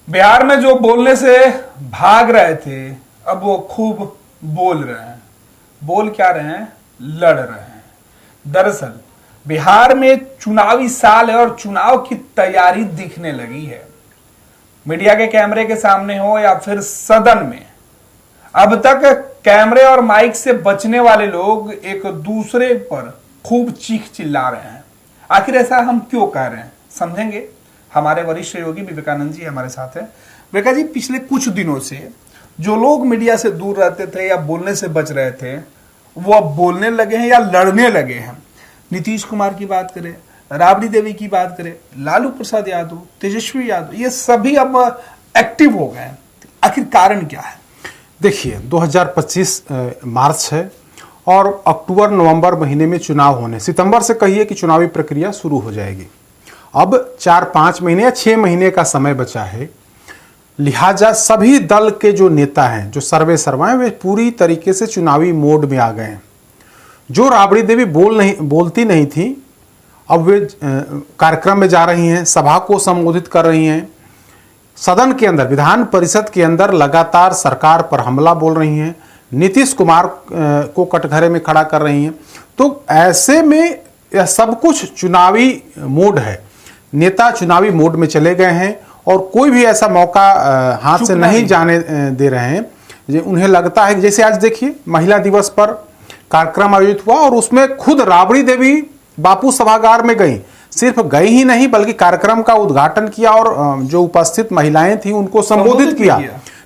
बिहार में जो बोलने से भाग रहे थे, अब वो खूब बोल रहे हैं। बोल क्या रहे हैं? लड़ रहे हैं। दरअसल बिहार में चुनावी साल है और चुनाव की तैयारी दिखने लगी है। मीडिया के कैमरे के सामने हो या फिर सदन में, अब तक कैमरे और माइक से बचने वाले लोग एक दूसरे पर खूब चीख चिल्ला रहे हैं। आखिर ऐसा हम क्यों कह रहे हैं, समझेंगे। हमारे वरिष्ठ योगी विवेकानंद जी हमारे साथ हैं। विवेका जी, पिछले कुछ दिनों से जो लोग मीडिया से दूर रहते थे या बोलने से बच रहे थे, वो अब बोलने लगे हैं या लड़ने लगे हैं। नीतीश कुमार की बात करें, राबड़ी देवी की बात करें, लालू प्रसाद यादव, तेजस्वी यादव, ये सभी अब एक्टिव हो गए हैं। आखिर कारण क्या है? देखिए, 2025 मार्च है और अक्टूबर नवंबर महीने में चुनाव होने, सितंबर से कहिए कि चुनावी प्रक्रिया शुरू हो जाएगी। अब 4-5 महीने या 6 महीने का समय बचा है। लिहाजा सभी दल के जो नेता हैं, जो सर्वे सर्वा हैं, वे पूरी तरीके से चुनावी मोड में आ गए हैं। जो राबड़ी देवी बोलती नहीं थी, अब वे कार्यक्रम में जा रही हैं, सभा को संबोधित कर रही हैं, सदन के अंदर, विधान परिषद के अंदर लगातार सरकार पर हमला बोल रही हैं, नीतीश कुमार को कटघरे में खड़ा कर रही हैं। तो ऐसे में यह सब कुछ चुनावी मोड है। नेता चुनावी मोड में चले गए हैं और कोई भी ऐसा मौका हाथ से नहीं जाने दे रहे हैं। उन्हें लगता है कि जैसे आज देखिए, महिला दिवस पर कार्यक्रम आयोजित हुआ और उसमें खुद राबड़ी देवी बापू सभागार में गई। सिर्फ गई ही नहीं बल्कि कार्यक्रम का उद्घाटन किया और जो उपस्थित महिलाएं थी उनको संबोधित किया।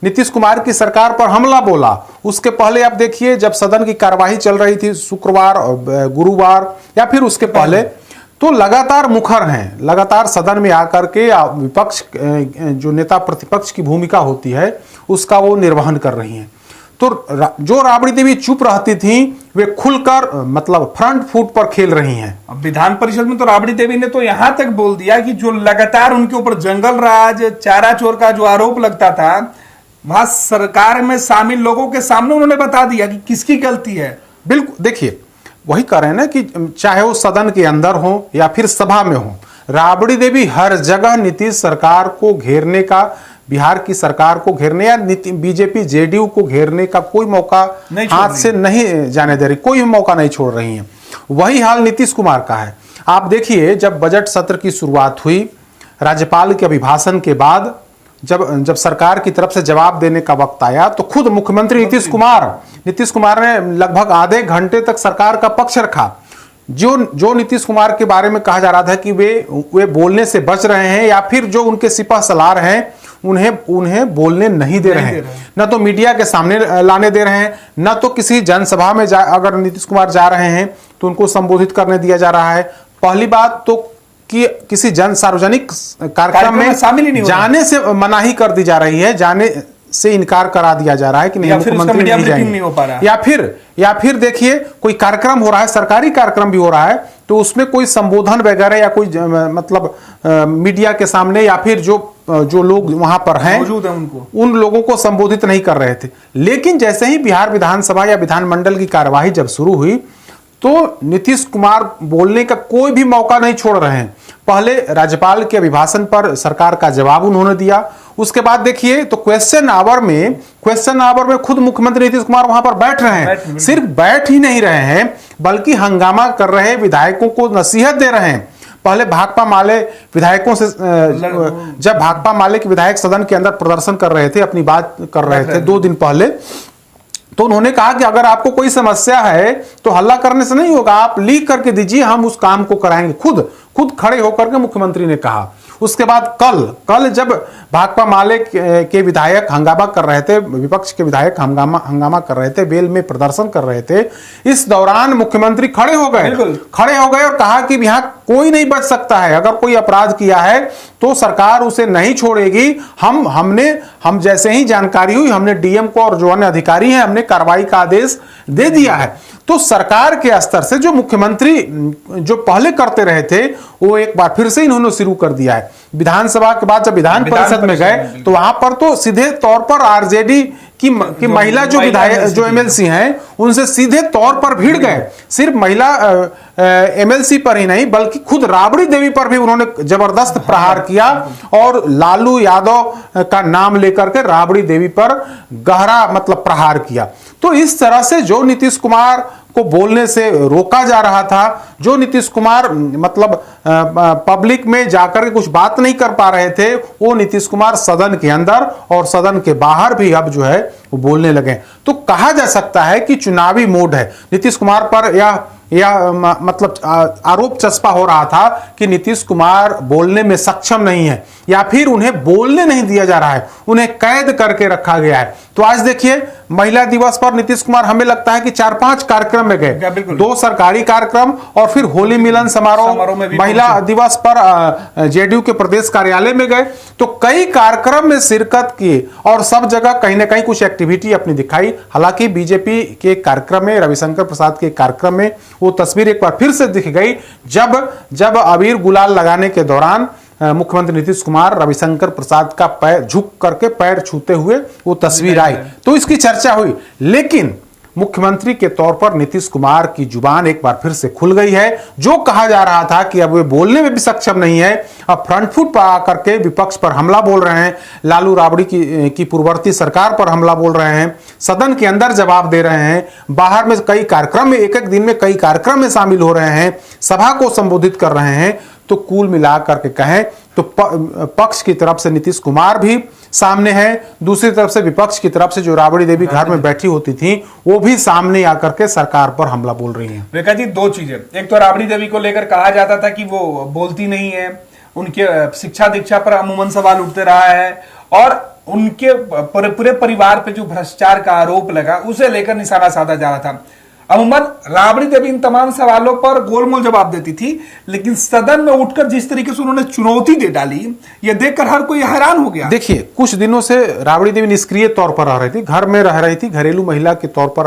नीतीश कुमार की सरकार पर हमला बोला। उसके पहले आप देखिए, जब सदन की कार्यवाही चल रही थी शुक्रवार, गुरुवार या फिर उसके पहले, तो लगातार मुखर हैं, लगातार सदन में आकर के विपक्ष, जो नेता प्रतिपक्ष की भूमिका होती है, उसका वो निर्वहन कर रही हैं। तो जो राबड़ी देवी चुप रहती थी, वे खुलकर मतलब फ्रंट फुट पर खेल रही हैं। अब विधान परिषद में तो राबड़ी देवी ने तो यहां तक बोल दिया कि जो लगातार उनके ऊपर जंगल राज, चारा चोर का जो आरोप लगता था, वहां सरकार में शामिल लोगों के सामने उन्होंने बता दिया कि किसकी गलती है। बिल्कुल, देखिए वही कह रहे हैं ना कि चाहे वो सदन के अंदर हो या फिर सभा में हो, राबड़ी देवी हर जगह नीतीश सरकार को घेरने का, बिहार की सरकार को घेरने या बीजेपी जेडीयू को घेरने का कोई मौका हाथ से नहीं जाने दे रही, कोई मौका नहीं छोड़ रही हैं। वही हाल नीतीश कुमार का है। आप देखिए, जब बजट सत्र की शुरुआत हुई, राज्यपाल के अभिभाषण के बाद जब सरकार की तरफ से जवाब देने का वक्त आया, तो खुद मुख्यमंत्री नीतीश कुमार ने लगभग आधे घंटे तक सरकार का पक्ष रखा। जो नीतीश कुमार के बारे में कहा जा रहा था कि वे बोलने से बच रहे हैं या फिर जो उनके सिपह सलार हैं उन्हें बोलने नहीं दे रहे हैं, न तो मीडिया के सामने लाने दे रहे हैं, न तो किसी जनसभा में अगर नीतीश कुमार जा रहे हैं तो उनको संबोधित करने दिया जा रहा है। पहली बात तो कि किसी सार्वजनिक कार्यक्रम में शामिल ही नहीं जाने से मनाही कर दी जा रही है, जाने से इनकार करा दिया जा रहा है कि नहीं, मुख्यमंत्री नहीं जाएंगे। या फिर देखिए, कोई कार्यक्रम हो रहा है, सरकारी कार्यक्रम भी हो रहा है, तो उसमें कोई संबोधन वगैरह या कोई मतलब मीडिया के सामने या फिर जो लोग वहां पर हैं मौजूद हैं उन लोगों को संबोधित नहीं कर रहे थे। लेकिन जैसे ही बिहार विधानसभा या विधानमंडल की कार्यवाही जब शुरू हुई, तो नीतीश कुमार बोलने का कोई भी मौका नहीं छोड़ रहे हैं। पहले राज्यपाल के अभिभाषण पर सरकार का जवाब उन्होंने दिया। उसके बाद देखिए, तो क्वेश्चन आवर में खुद मुख्यमंत्री नीतीश कुमार वहां पर बैठ रहे हैं। सिर्फ बैठ ही नहीं रहे हैं बल्कि हंगामा कर रहे विधायकों को नसीहत दे रहे हैं। पहले भाकपा माले विधायकों से, जब भाकपा माले के विधायक सदन के अंदर प्रदर्शन कर रहे थे, अपनी बात कर रहे थे 2 दिन पहले, तो उन्होंने कहा कि अगर आपको कोई समस्या है तो हल्ला करने से नहीं होगा, आप लीक करके दीजिए, हम उस काम को कराएंगे। खुद खड़े होकर के मुख्यमंत्री ने कहा। उसके बाद कल जब भाकपा माले के विधायक हंगामा कर रहे थे, विपक्ष के विधायक हंगामा कर रहे थे, बेल में प्रदर्शन कर रहे थे, इस दौरान मुख्यमंत्री खड़े हो गए और कहा कि यहाँ कोई नहीं बच सकता है, अगर कोई अपराध किया है तो सरकार उसे नहीं छोड़ेगी। हम जैसे ही जानकारी हुई, हमने डीएम को और जो अन्य अधिकारी हैं, हमने कार्रवाई का आदेश दे दिया है। तो सरकार के स्तर से जो मुख्यमंत्री जो पहले करते रहे थे, वो एक बार फिर से इन्होंने शुरू कर दिया है। विधानसभा के बाद जब विधान परिषद में गए, तो वहां पर तो सीधे तौर पर आरजेडी कि महिला जो विधायक जो एमएलसी हैं उनसे सीधे तौर पर भिड़ गए। सिर्फ महिला एमएलसी पर ही नहीं बल्कि खुद राबड़ी देवी पर भी उन्होंने जबरदस्त प्रहार किया और लालू यादव का नाम लेकर के राबड़ी देवी पर गहरा मतलब प्रहार किया। तो इस तरह से जो नीतीश कुमार को बोलने से रोका जा रहा था, जो नीतीश कुमार मतलब पब्लिक में जाकर के कुछ बात नहीं कर पा रहे थे, वो नीतीश कुमार सदन के अंदर और सदन के बाहर भी अब जो है वो बोलने लगे। तो कहा जा सकता है कि चुनावी मोड है नीतीश कुमार पर, या मतलब आरोप चस्पा हो रहा था कि नीतीश कुमार बोलने में सक्षम नहीं है या फिर उन्हें बोलने नहीं दिया जा रहा है, उन्हें कैद करके रखा गया है। तो आज देखिए महिला दिवस पर नीतीश कुमार हमें लगता है कि 4-5 कार्यक्रम में गए, 2 सरकारी कार्यक्रम और फिर होली मिलन समारोह, महिला दिवस पर जेडीयू के प्रदेश कार्यालय में गए। तो कई कार्यक्रम में शिरकत किए और सब जगह कहीं ना कहीं कुछ एक्टिविटी अपनी दिखाई। हालांकि बीजेपी के कार्यक्रम में, रविशंकर प्रसाद के कार्यक्रम में वो तस्वीर एक बार फिर से दिख गई जब अबीर गुलाल लगाने के दौरान मुख्यमंत्री नीतीश कुमार रविशंकर प्रसाद का पैर झुक करके पैर छूते हुए वो तस्वीर आई, तो इसकी चर्चा हुई। लेकिन मुख्यमंत्री के तौर पर नीतीश कुमार की जुबान एक बार फिर से खुल गई है। जो कहा जा रहा था कि अब वे बोलने में भी सक्षम नहीं है, अब फ्रंट फुट पर आकर के विपक्ष पर हमला बोल रहे हैं, लालू राबड़ी की पूर्ववर्ती सरकार पर हमला बोल रहे हैं, सदन के अंदर जवाब दे रहे हैं, बाहर में कई कार्यक्रम में, एक दिन में कई कार्यक्रम में शामिल हो रहे हैं, सभा को संबोधित कर रहे हैं। तो कुल मिलाकर के कहें तो पक्ष की तरफ से नीतीश कुमार भी सामने है, दूसरी तरफ से विपक्ष की तरफ से जो राबड़ी देवी घर में बैठी होती थी वो भी सामने आकर के सरकार पर हमला बोल रही हैं। रेखा जी, 2 चीजें, एक तो राबड़ी देवी को लेकर कहा जाता था कि वो बोलती नहीं है, उनके शिक्षा दीक्षा पर अमूमन सवाल उठते रहा है और उनके पूरे परिवार पे जो भ्रष्टाचार का आरोप लगा उसे लेकर निशाना साधा जा रहा था। अमूमन राबड़ी देवी इन तमाम सवालों पर गोलमोल जवाब देती थी, लेकिन सदन में उठकर जिस तरीके से उन्होंने चुनौती दे डाली, ये देखकर हर कोई हैरान हो गया। देखिए कुछ दिनों से राबड़ी देवी निष्क्रिय तौर पर रह रही थी, घर में रह रही थी, घरेलू महिला के तौर पर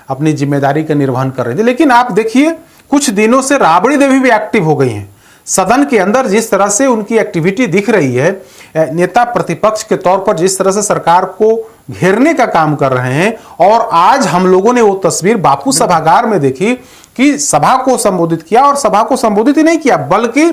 अपनी जिम्मेदारी का निर्वहन कर रही थी। लेकिन आप देखिए कुछ दिनों से राबड़ी देवी भी एक्टिव हो गई हैं सदन के अंदर। जिस तरह से उनकी एक्टिविटी दिख रही है, नेता प्रतिपक्ष के तौर पर जिस तरह से सरकार को घेरने का काम कर रहे हैं, और आज हम लोगों ने वो तस्वीर बापू सभागार में देखी कि सभा को संबोधित किया, और सभा को संबोधित ही नहीं किया बल्कि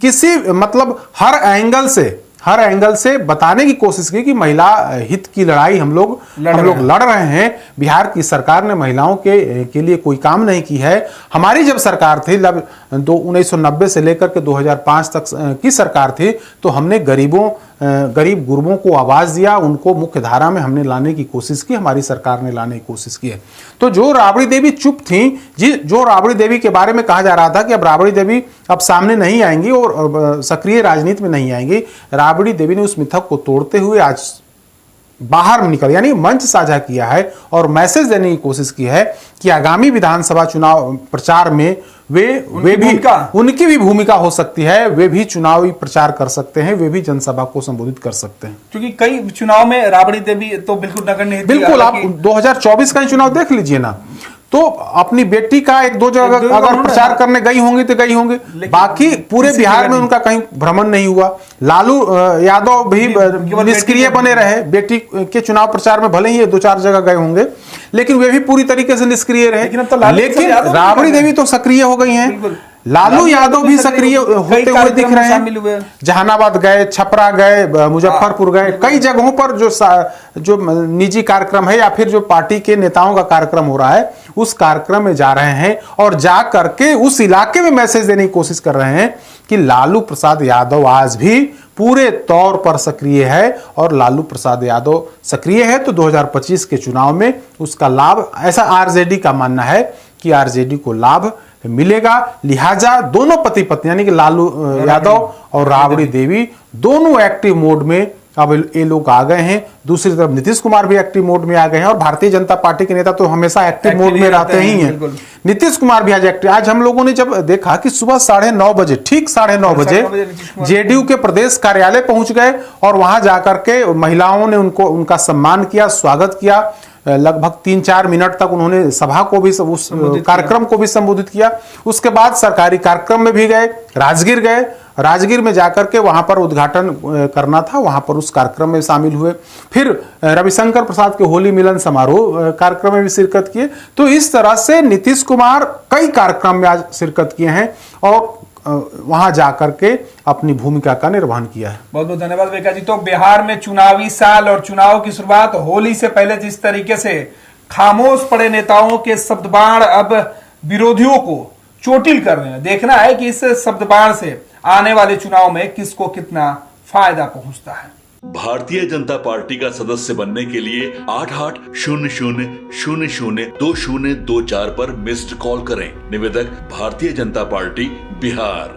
किसी मतलब हर एंगल से बताने की कोशिश की कि महिला हित की लड़ाई हम लोग लड़ रहे हैं। बिहार की सरकार ने महिलाओं के लिए कोई काम नहीं की है। हमारी जब सरकार थी 1990 से लेकर के 2005 तक की सरकार थी, तो हमने गरीब गुरबों को आवाज दिया, उनको मुख्य धारा में हमने लाने की कोशिश की, हमारी सरकार ने लाने की कोशिश की है। तो जो राबड़ी देवी चुप थी, जो राबड़ी देवी के बारे में कहा जा रहा था कि अब राबड़ी देवी अब सामने नहीं आएंगी और सक्रिय राजनीति में नहीं आएंगी, राबड़ी देवी ने उस मिथक को तोड़ते हुए आज बाहर निकल यानी मंच साझा किया है और मैसेज देने की कोशिश की है कि आगामी विधानसभा चुनाव प्रचार में उनकी भी भूमिका हो सकती है, वे भी चुनावी प्रचार कर सकते हैं, वे भी जनसभा को संबोधित कर सकते हैं। क्योंकि कई चुनाव में राबड़ी देवी तो बिल्कुल नगण्य, बिल्कुल आप 2024 का ही चुनाव देख लीजिए ना, तो अपनी बेटी का 1-2 जगह अगर प्रचार करने गई होंगी तो गई होंगे, बाकी पूरे बिहार में उनका कहीं भ्रमण नहीं हुआ। लालू यादव भी निष्क्रिय बने रहे, बेटी के चुनाव प्रचार में भले ही 2-4 जगह गए होंगे, लेकिन वे भी पूरी तरीके से निष्क्रिय रहे। लेकिन राबड़ी देवी तो सक्रिय हो गई हैं, लालू यादव भी सक्रिय होते हुए दिख रहे हैं। जहानाबाद गए, छपरा गए, मुजफ्फरपुर गए, कई जगहों पर जो निजी कार्यक्रम है या फिर जो पार्टी के नेताओं का कार्यक्रम हो रहा है उस कार्यक्रम में जा रहे हैं और जा करके उस इलाके में मैसेज देने की कोशिश कर रहे हैं कि लालू प्रसाद यादव आज भी पूरे तौर पर सक्रिय है, और लालू प्रसाद यादव सक्रिय है तो 2025 के चुनाव में उसका लाभ, ऐसा आरजेडी का मानना है कि आरजेडी को लाभ मिलेगा। लिहाजा दोनों पति पत्नी यानी कि लालू यादव और राबड़ी देवी दोनों एक्टिव मोड में अब ये लोग आ गए हैं। दूसरी तरफ नीतीश कुमार भी एक्टिव मोड में आ गए हैं, और भारतीय जनता पार्टी के नेता तो हमेशा एक्टिव मोड में रहते ही हैं। नीतीश कुमार भी आज एक्टिव। आज हम लोगों ने जब देखा कि सुबह 9:30 बजे, ठीक 9:30 बजे जेडीयू के प्रदेश कार्यालय पहुंच गए और वहां जाकर के महिलाओं ने उनका सम्मान किया, स्वागत किया। लगभग 3-4 मिनट तक उन्होंने सभा को भी उस कार्यक्रम को भी संबोधित किया। उसके बाद सरकारी कार्यक्रम में भी गए, राजगीर गए, राजगीर में जाकर के वहां पर उद्घाटन करना था, वहां पर उस कार्यक्रम में शामिल हुए। फिर रविशंकर प्रसाद के होली मिलन समारोह कार्यक्रम में भी शिरकत किए। तो इस तरह से नीतीश कुमार कई कार्यक्रम में आज शिरकत किए हैं और वहां जाकर के अपनी भूमिका का निर्वहन किया है। बहुत बहुत धन्यवाद विवेका जी। तो बिहार में चुनावी साल और चुनाव की शुरुआत होली से पहले जिस तरीके से खामोश पड़े नेताओं के शब्दबाण अब विरोधियों को चोटिल कर रहे हैं, देखना है कि इस शब्दबाण से आने वाले चुनाव में किसको कितना फायदा पहुंचता है। भारतीय जनता पार्टी का सदस्य बनने के लिए 8800002024 पर मिस्ड कॉल करें। निवेदक भारतीय जनता पार्टी बिहार।